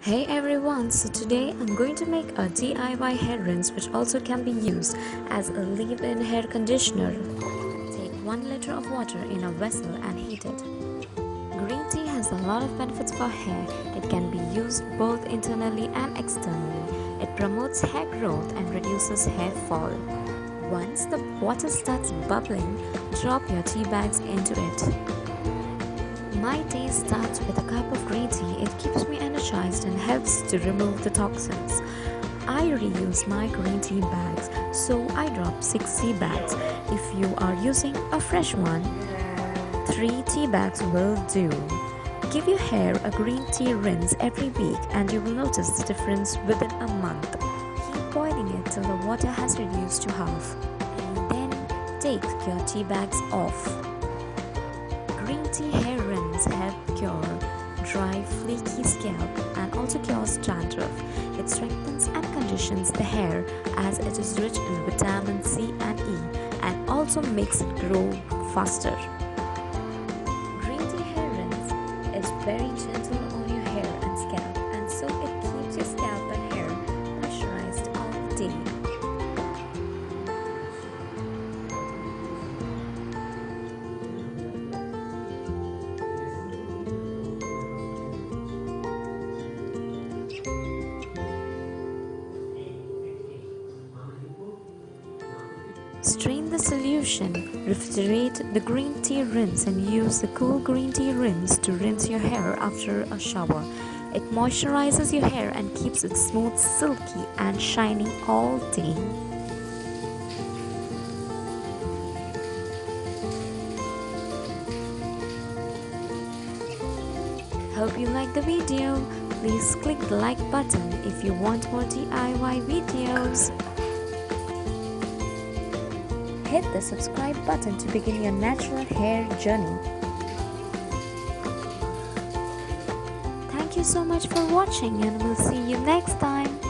Hey everyone, so today I'm going to make a DIY hair rinse which also can be used as a leave-in hair conditioner. Take 1 liter of water in a vessel and heat it. Green tea has a lot of benefits for hair. It can be used both internally and externally. It promotes hair growth and reduces hair fall. Once the water starts bubbling, drop your tea bags into it. My day starts with a cup of green tea. It keeps me energized and helps to remove the toxins. I reuse my green tea bags, so I drop 6 tea bags. If you are using a fresh one, 3 tea bags will do. Give your hair a green tea rinse every week and you will notice the difference within a month. Keep boiling it till the water has reduced to half. And then take your tea bags off. Green tea hair rinse help cure dry, flaky scalp and also cures dandruff. It strengthens and conditions the hair as it is rich in vitamin C and E and also makes it grow faster. Green tea hair rinse is very gentle on your hair and scalp, and so it keeps your scalp and hair moisturized all day. Strain the solution, refrigerate the green tea rinse and use the cool green tea rinse to rinse your hair after a shower. It moisturizes your hair and keeps it smooth, silky and shiny all day. Hope you like the video. Please click the like button if you want more DIY videos. Hit the subscribe button to begin your natural hair journey. Thank you so much for watching and we'll see you next time.